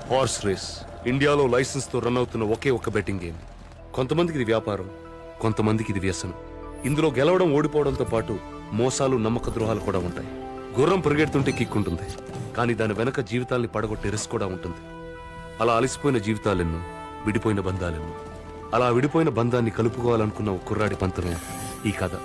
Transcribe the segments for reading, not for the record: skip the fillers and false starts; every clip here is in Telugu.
హార్స్ రేస్ ఇండియాలో లైసెన్స్ తో రన్ అవుతున్న ఒకే ఒక్క బెట్టింగ్ గేమ్. కొంతమందికి ఇది వ్యాపారం, కొంతమందికి ఇది వ్యసనం. ఇందులో గెలవడం ఓడిపోవడంతో పాటు మోసాలు, నమ్మక ద్రోహాలు కూడా ఉంటాయి. గుర్రం పరిగెడుతుంటే కిక్కుంటుంది, కానీ దాని వెనక జీవితాల్ని పడగొట్టే రిస్క్ కూడా ఉంటుంది. అలా అలసిపోయిన జీవితాలెన్నో, విడిపోయిన బంధాలెన్నో. అలా విడిపోయిన బంధాన్ని కలుపుకోవాలనుకున్న ఒక కుర్రాడి పంతమే ఈ కథ.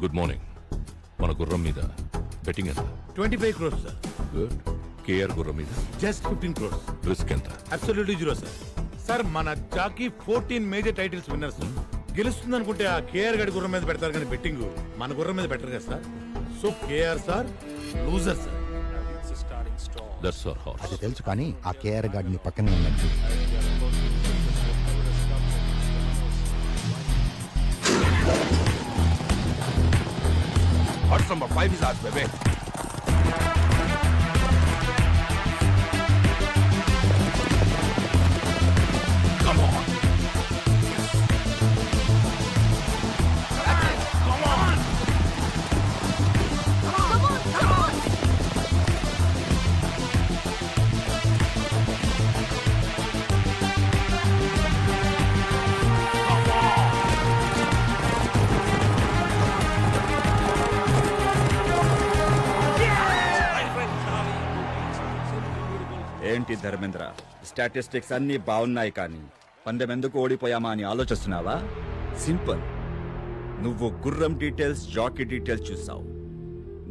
Good morning. మన గుర్రం మీద బెట్టింగ్ ఎంత? 25 crores, sir. గుడ్. కేఆర్ గుర్రం మీద Just 15 crores. రిస్క్ ఎంత? Absolutely zero, sir. సార్ మన జాకీ 14 మేజర్ టైటిల్స్ విన్నర్స్. గెలుస్తుంది అనుకుంటే ఆ కేఆర్ గడి గుర్రం మీద పెడతారు కానీ బెట్టింగ్ మన గుర్రం మీద పెట్టరు కదా sir. So KR sir loser sir. That's our horse. అది తెలుసు కానీ ఆ కేఆర్ గార్డ్ని పక్కనే ఉన్నట్టు. Odds number 5 is ours, baby. Come on. ఏంటి ధర్మేంద్ర, స్టాటిస్టిక్స్ అన్నీ బాగున్నాయి కానీ పందెం ఎందుకు ఓడిపోయామా అని ఆలోచిస్తున్నావా? సింపుల్. నువ్వు గుర్రం డీటెయిల్స్, జాకీ డీటెయిల్స్ చూసావు.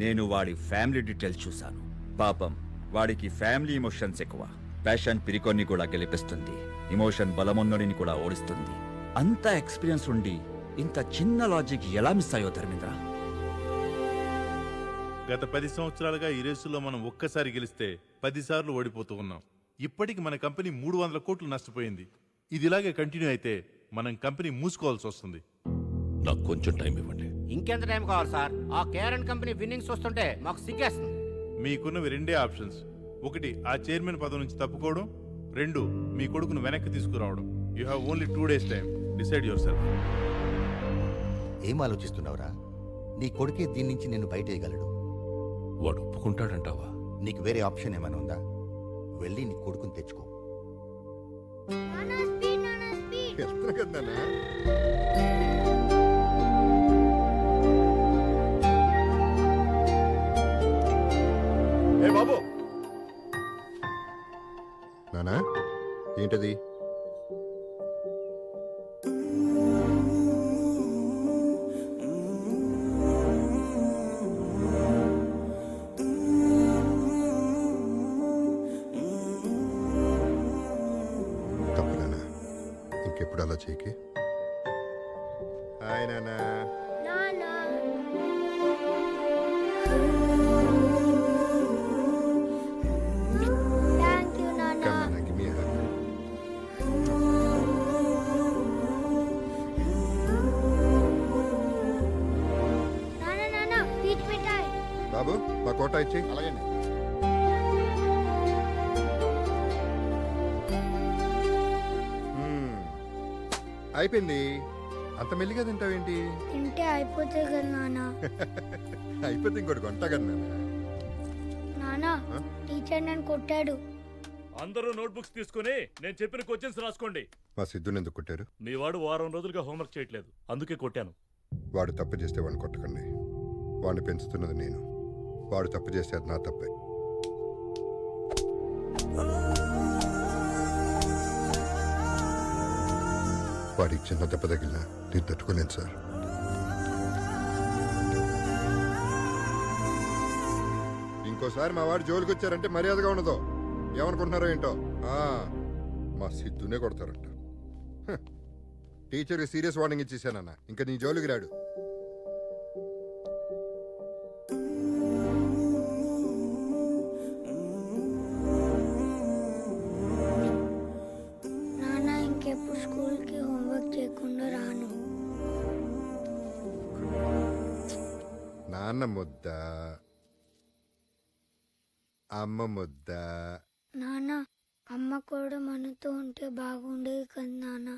నేను వాడి ఫ్యామిలీ డీటెయిల్స్ చూశాను. పాపం వాడికి ఫ్యామిలీ ఎమోషన్స్ ఎక్కువ. ప్యాషన్ పిరికొన్ని కూడా గెలిపిస్తుంది, ఎమోషన్ బలమున్నడిని కూడా ఓడిస్తుంది. అంత ఎక్స్పీరియన్స్ ఉండి ఇంత చిన్న లాజిక్ ఎలా మిస్ అయ్యో ధర్మేంద్ర? గత 10 సంవత్సరాలుగా ఈ రేసులో మనం ఒక్కసారి గెలిస్తే 10 సార్లు ఓడిపోతూ ఉన్నాం. ఇప్పటికి మన కంపెనీ 300 కోట్లు నష్టపోయింది. ఇది ఇలాగే కంటిన్యూ అయితే మనం కంపెనీ మూసుకోవాల్సి వస్తుంది. నాకు కొంచెం టైం ఇవ్వండి. ఇంకెంత టైం కావాలి సార్? ఆ కేఆర్ఎన్ కంపెనీ విన్నింగ్స్ వస్తుంటే మాకు సిగ్గేస్తుంది. మీకున్నవి రెండే ఆప్షన్స్. ఒకటి ఆ చైర్మన్ పదవి నుంచి తప్పుకోవడం, 2 మీ కొడుకును వెనక్కి తీసుకురావడం. You have only 2 days time. Decide your self. ఏం ఆలోచిస్తున్నావురా? నీ కొడుకే దీని నుంచి నిన్ను బయటేయగలడు. వాడు ఒప్పుకుంటాడంటావా? నీకు వేరే ఆప్షన్ ఏమైనా ఉందా? వెళ్ళి నీ కొడుకుని తెచ్చుకో. ఏ బాబు, నానా ఏంటది? తప్పు నానా, ఇంకెప్పుడు అలా చేయకి. హాయ్ నానా. Thank you, Nana. Come, Nana, give me a hug. Nana, teach me tie. బాబు మా కోట ఇచ్చి. అలాగే అయిపోయింది. అంత మెల్లిగా తింటావేంటి? తింటే అయిపోతే కదా నాన్న. అయిపోతే ఇంకోటి కొంట కదా నాన్న. నాన్న, టీచర్ నన్ను కొట్టాడు. అందరూ నోట్బుక్స్ తీసుకుని నేను చెప్పిన క్వశ్చన్స్ రాసుకోండి. మా సిద్ధుని ఎందుకు కొట్టారు? మీ వాడు వారం రోజులుగా హోంవర్క్ చేయట్లేదు, అందుకే కొట్టాను. వాడు తప్పు చేస్తే వాడిని కొట్టకండి. వాడిని పెంచుతున్నది నేను. వాడు తప్పు చేస్తే అది నా తప్పే. వాడికి చిన్న దెబ్బ తగిలినా నేను తట్టుకోలేను సార్. ఇంకోసారి మా వాడు జోలికి వచ్చారంటే మర్యాదగా ఉండదు. ఏమనుకుంటున్నారో ఏంటో. మా సిద్ధునే కొడతారంట. టీచర్కి సీరియస్ వార్నింగ్ ఇచ్చేసానన్న. ఇంకా నీ జోలికి రాడు. నాన్న, ఇంకెప్పుడు స్కూల్కి హోంవర్క్ చేయకుండా రాను. నాన్న ముద్ద అమ్మ ముద్ద. నాన్న అమ్మ కూడా మనతో ఉంటే బాగుండేది కదా నాన్న.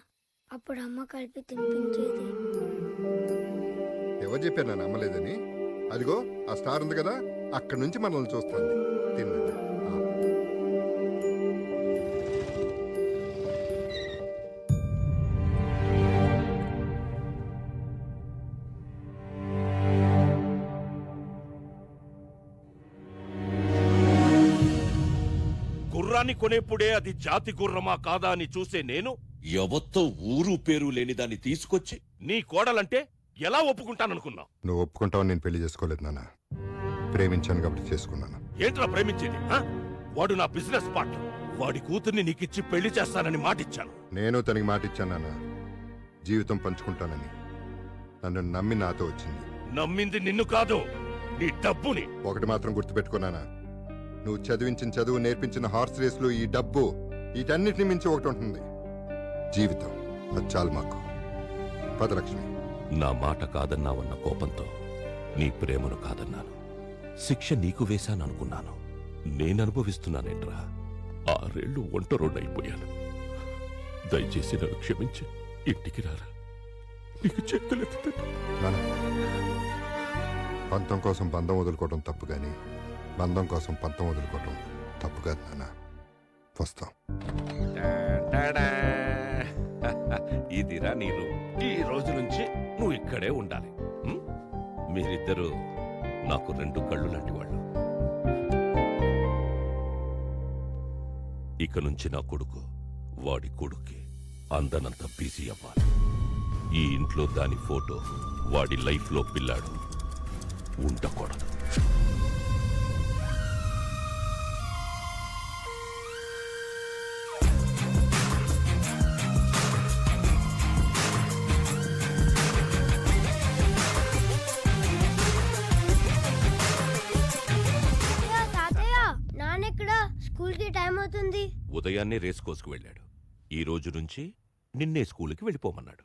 అప్పుడు అమ్మ కలిపి తినిపించేది. ఎవరు చెప్పారు నన్ను అమ్మలేదని? అదిగో ఆ స్టార్ ఉంది కదా, అక్కడి నుంచి మనల్ని చూస్తుంది. తిన్నండి. గుర్రాన్ని కొనేప్పుడే అది జాతి గుర్రమా కాదా అని చూసే నేను ఎవత్తో ఊరు పేరు లేని దాన్ని తీసుకొచ్చి నీ కోడలంటే ఎలా ఒప్పుకుంటాననుకున్నావు? నువ్వు ఒప్పుకుంటావని నేను పెళ్లి చేసుకోలేదు నాన్న. ప్రేమించాను కాబట్టి చేసుకున్నాను. ఏంట్రా ప్రేమించేది ఆ? వాడు నా బిజినెస్ పార్ట్నర్. వాడి కూతుర్ని నీకిచ్చి పెళ్లి చేస్తానని మాటిచ్చాను. నేను తనకి మాట ఇచ్చాను నాన్న, జీవితం పంచుకుంటానని. నన్ను నమ్మి నాతో వచ్చింది. నమ్మింది నిన్ను కాదు, నీ డబ్బుని. ఒకటి మాత్రం గుర్తుపెట్టుకున్నానా, నువ్వు చదివించిన చదువు, నేర్పించిన హార్స్ రేసులు, ఈ డబ్బు, వీటన్నిటిని మించి ఒకటి ఉంటుంది, జీవితం. అది చాలు మాకు. పదలక్ష్మి. నా మాట కాదన్నావన్న కోపంతో నీ ప్రేమను కాదన్నాను. శిక్ష నీకు వేశాననుకున్నాను. నేననుభవిస్తున్నానేంట్రా? 6 ఏళ్లు ఒంటరోడైపోయాను. దయచేసి నన్ను క్షమించి ఇంటికి రారా. నీకు చేతులెత్తుతాను. నాన్న, పంతం కోసం బంధం వదులుకోవడం తప్పు కానీ బంధం కోసం పంతం వదులుకోవడం తప్పు కాదు నాన్న. వస్తాం. ఇదిరా నీరు. ఈ రోజు నుంచి నువ్వు ఇక్కడే ఉండాలి. ఉం? మీరిద్దరూ నాకు 2 కళ్ళు లాంటి వాళ్ళు. ఇక నుంచి నా కొడుకు వాడి కొడుక్కి అందనంత బిజీ అవ్వాలి. ఈ ఇంట్లో దాని ఫోటో, వాడి లైఫ్లో పిల్లాడు ఉండకూడదు. తాతయ్య నాన్నెక్కడ? స్కూల్ కి టైం అవుతుంది. ఉదయాన్నే రేస్ కోసుకు వెళ్ళాడు. ఈ రోజు నుంచి నిన్నే స్కూల్కి వెళ్ళిపోమన్నాడు.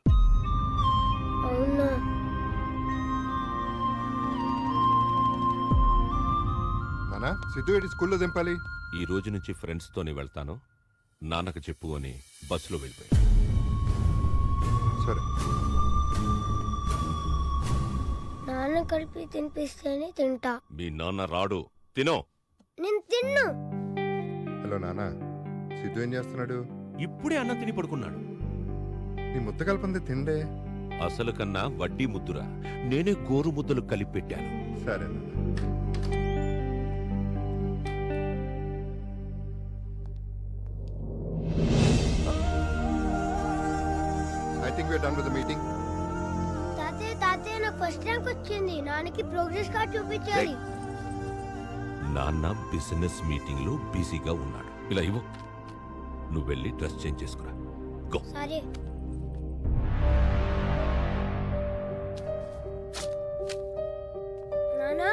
అవునా? నాన్న, సిద్ధు ఏడి స్కూల్లో దింపాలి? ఈ రోజు నుంచి ఫ్రెండ్స్తోనే వెళ్తాను, నాన్నకు చెప్పు అని బస్సులో వెళ్ళిపోయాడు. సరే. నాన్న కలిపి తినిపిస్తేనే తింటా. మీ నాన్న రాడు, తినో. నేను తిన్ను. హలో నాన్న, సిద్ధు ఏం చేస్తున్నాడు? ఇప్పుడే అన్నం తిని పడుకున్నాడు. నీ ముద్ద కలపంది తిండే. అసలు కన్నా వడ్డీ ముద్దురా. నేనే గోరు ముద్దలు కలిపి పెట్టాను. సరే నాన్న. I think we're done with the meeting. తాతయ్య నాకు ఫస్ట్ ర్యాంక్ వచ్చింది. నాన్నకి ప్రోగ్రెస్ కార్డ్ చూపించాలి. నాన్న బిజినెస్ మీటింగ్ లో బిజీగా ఉన్నాడు. ఇలా ఇవ్వు, నువ్వు వెళ్ళి డ్రెస్ చేంజ్ చేసుకురా. గో. సరే. నానా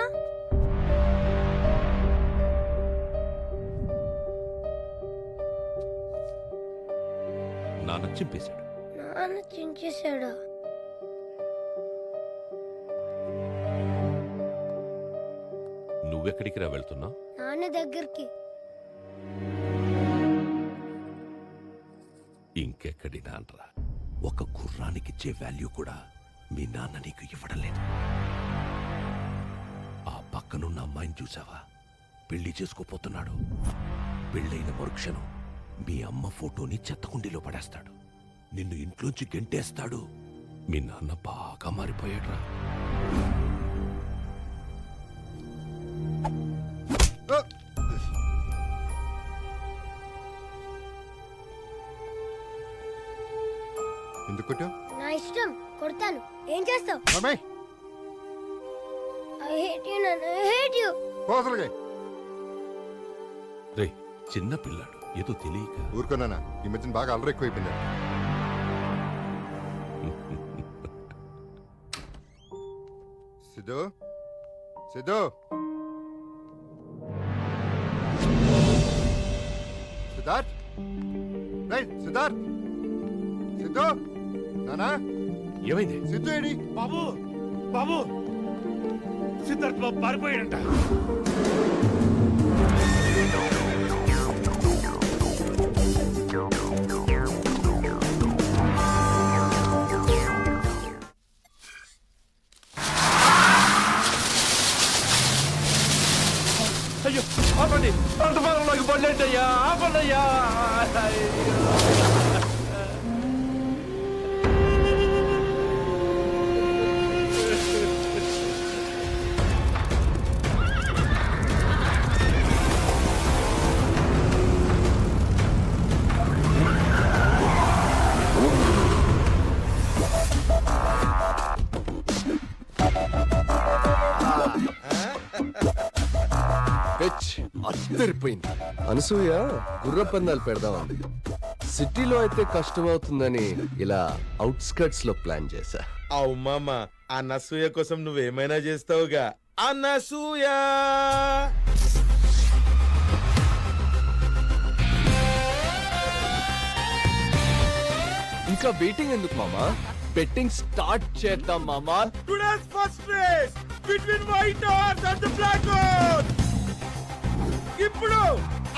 నాన్న చింపేశాడు. నాన్న చించేశాడా? నువ్వెక్కడికి రా వెళ్తున్నావు? నాన్న దగ్గరికి. ఇంకెక్కడి నాన్నరా? ఒక గుర్రానికిచ్చే వాల్యూ కూడా మీ నాన్న నీకు ఇవ్వడం లేదు. ఆ పక్కనున్న అమ్మాయిని చూసావా? పెళ్లి చేసుకోపోతున్నాడు. పెళ్ళైన మరుక్షణం మీ అమ్మ ఫోటోని చెత్తకుండీలో పడేస్తాడు. నిన్ను ఇంట్లోంచి గెంటేస్తాడు. మీ నాన్న బాగా మారిపోయాడురా. ఎందుకు నా ఇష్టం, కొడతాను. ఏం చేస్తావు? I hate you, Nana. I hate you. రే, చిన్న పిల్లాడు, ఏదో తెలియక. ఊరుకోనా, ఈ మధ్యన బాగా అల్లరి ఎక్కువైపోయింది. సిద్ధు, సిద్ధు, సిద్ధార్థ్, సిద్ధార్థ్, సిద్ధు, నానా, ఏమైంది? సిద్ధు ఏడి? బాబు బాబు, సిద్ధార్థ్ బాబు పారిపోయాడంట. అయ్యో ఆపండి, పంట పొలంలోకి పడలేంటయ్యా, ఆపండయ్యా. అద్దరిపోయింది. అనసూయ గుర్ర పందాలు పెడదామంది. సిటీలో అయితే కష్టమవుతుందని ఇలా అవుట్స్కర్ట్స్ లో ప్లాన్ చేశా. అవు మామ, ఆ నసూయ కోసం నువ్వేమైనా చేస్తావుగా. ఆ నసూయ ఇంకా వెయిటింగ్ ఎందుకు మామా? బెట్టింగ్ స్టార్ట్ చేద్దాం మామా. Today's first race between white horse and black horse. ఇప్పుడు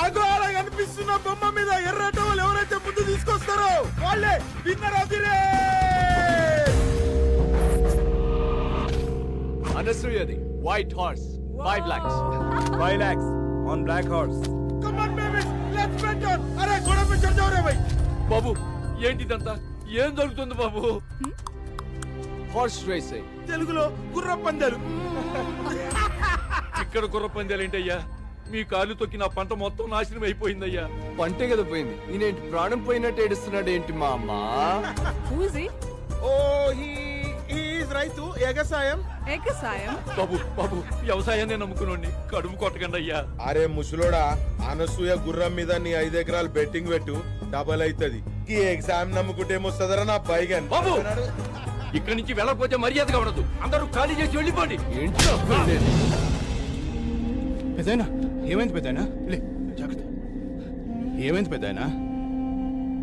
అగోళ కనిపిస్తున్న బొమ్మ మీద ఎర్ర టవల్ ఎవరైతే ముందు తీసుకొస్తారో వాళ్ళే విన్నర్ ఆఫ్ ది రేస్. అనసూయది white horse, 5 lakhs. 5 lakhs on black horse. Come on baby, let's bet on. అరే గోడ पे चढ़ जाओ रे भाई. బాబు ఏంటిదంతా, ఏం జరుగుతుంది బాబు? Horse racing. తెలుగులో గుర్ర పందాలు. ఇక్కడ గుర్ర పందాలు ఏంటయ్యా? మీ కాలు తొక్కి నా పంట మొత్తం నాశనం అయిపోయిందయ్యా. పంటే కదా పోయింది, ఈయనేంటి ప్రాణం పోయినట్టు ఏడుస్తున్నాడు ఏంటి మా అమ్మ? ఓ హీ ఈజ్ రైతు ఎగసాయం. బాబు బాబు వ్యవసాయాన్ని నమ్ముకునండి, కడుపు కొట్టకండి అయ్యా. అరే ముసలోడా, అనసూయ గుర్రం మీద నీ 5 ఎకరాలు బెట్టింగ్ పెట్టు, డబల్ అవుతుంది. ఈ ఎగ్జామ్ నమ్ముకుంటే ఏమొస్తుందరా నా పైగా. బాబు ఇక్కడి నుంచి వెళ్ళకపోతే మర్యాదగా ఉండదు, అందరూ ఖాళీ చేసి వెళ్ళిపోండి. ఏంటో పెద్దయినా ఏమైంది? పెద్దయినా లే, జాగ్రత్త. ఏమైంది పెద్దయినా?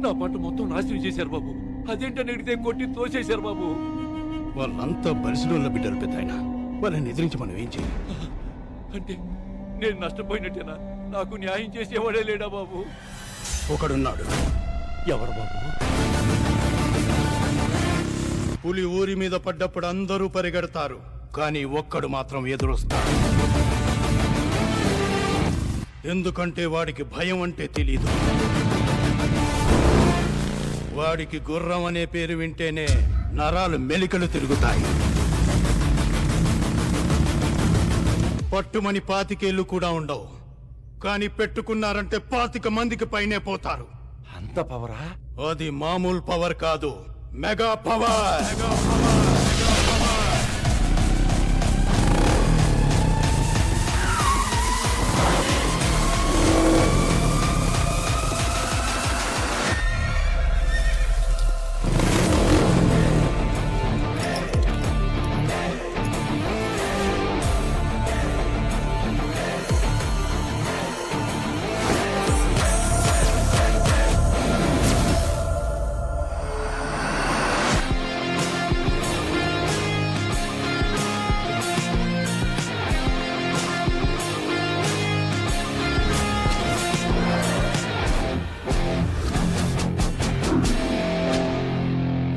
నా పంట మొత్తం నాశనం చేశారు బాబు. అదేంటని అడిగితే కొట్టి తోసేశారు బాబు. వాళ్ళంతా బలిసిడోళ్ళ బిడ్డలు పెద్దయినా, వాళ్ళని ఎదిరించి మనం ఏం చేయాలి? అంటే నేను నష్టపోయినట్టేనా? నాకు న్యాయం చేసేవాడే లేడా బాబు? ఒకడున్నాడు. ఎవరు బాబు? పులి ఊరి మీద పడ్డప్పుడు అందరూ పరిగెడతారు, కానీ ఒక్కడు మాత్రం ఎదురొస్తాడు. ఎందుకంటే వాడికి భయం అంటే తెలీదు. వాడికి గుర్రం అనే పేరు వింటేనే నరాలు మెలికలు తిరుగుతాయి. పట్టుమని 25 ఏళ్ళు కూడా ఉండవు, కానీ పెట్టుకున్నారంటే 25 మందికి పైనే పోతారు. అంత పవరా? అది మామూలు పవర్ కాదు, మెగా పవర్.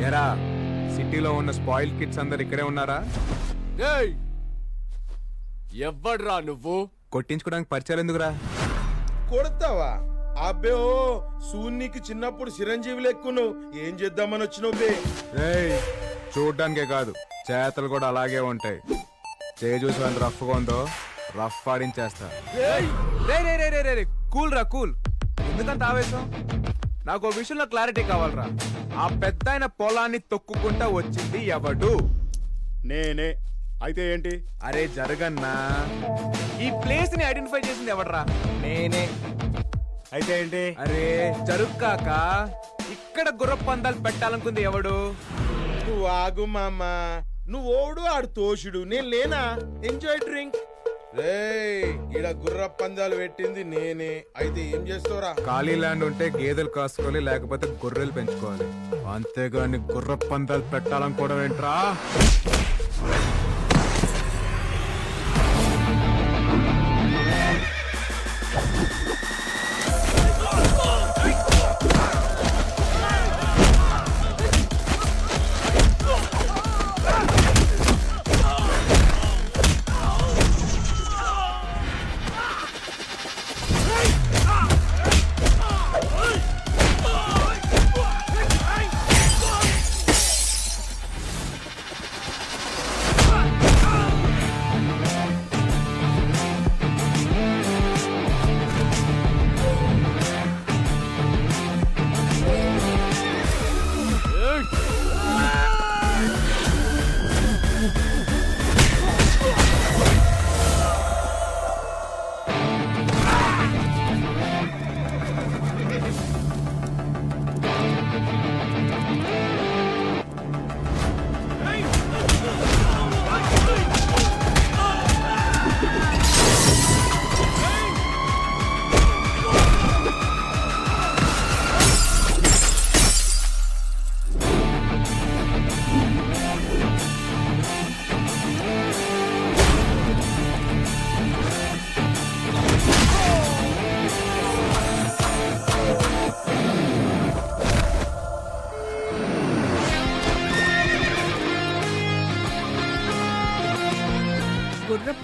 ఎరా, సిటీలో ఉన్న స్పాయిల్ కిడ్స్ అందరు ఇక్కడే ఉన్నారా? ఎవ్వడ్రా నువ్వు? కొట్టించుకోవడానికి పరిచయాలు ఎందుకురా? కొడతావా? అబ్బే ఓ సూన్నికి చిన్నప్పుడు చిరంజీవి లెక్కును. ఏం చేద్దామని వచ్చినావు బే? చూడ్డానికే కాదు, చేతలు కూడా అలాగే ఉంటాయి. చూసి వాళ్ళు రఫ్గా ఉందో రఫ్ ఆడించేస్తా. కూల్ రా, కూల్. ఎందుకంత ఆవేశం? నాకు ఓ విషయంలో క్లారిటీ కావాలరా. ఆ పెద్ద ఆయన పొలాన్ని తొక్కుకుంటా వచ్చింది ఎవడు? నేనే. అయితే ఏంటి? అరే జరగన్నా, ఈ ప్లేస్ ని ఐడెంటిఫై చేసింది ఎవడరా? నేనే. అయితే ఏంటి? అరే జరుక్కాక ఇక్కడ గుర్ర పందాలు పెట్టాలనుకుంది ఎవడు? నువ్వు ఆగు మామ, నువ్వు ఓడు ఆడు తోషుడు, నేను లేనా? Enjoy drink. ఈడ గుర్ర పందాలు పెట్టింది నేనే. అయితే ఏం చేస్తావురా? ఖాళీ ల్యాండ్ ఉంటే గేదెలు కాసుకోవాలి, లేకపోతే గొర్రెలు పెంచుకోవాలి. అంతేగాని గుర్ర పందాలు పెట్టాలనుకోవడం ఏంట్రా?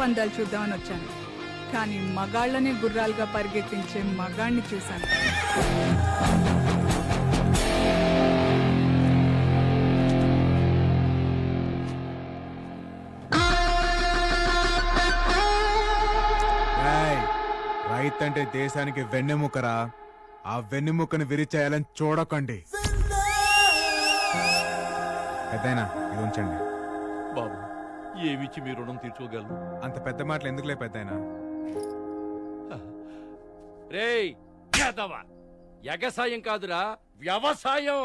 పందాలు చూద్దామని వచ్చాను, కానీ మగాళ్ళనే గుర్రాలుగా పరిగెత్తించే మగాణ్ణి చూశాను. రైతు అంటే దేశానికి వెన్నెముకరా. ఆ వెన్నెముకను విరిచేయాలని చూడకండి. పెద్దయినా ఇది ఉంచండి. బాబు, ఏమిచ్చి మీ రుణం తీర్చుకోగలను? అంత పెద్ద మాటలు ఎందుకులే పెద్దయినా. రేయ్ ఎగసాయం కాదురా వ్యవసాయం.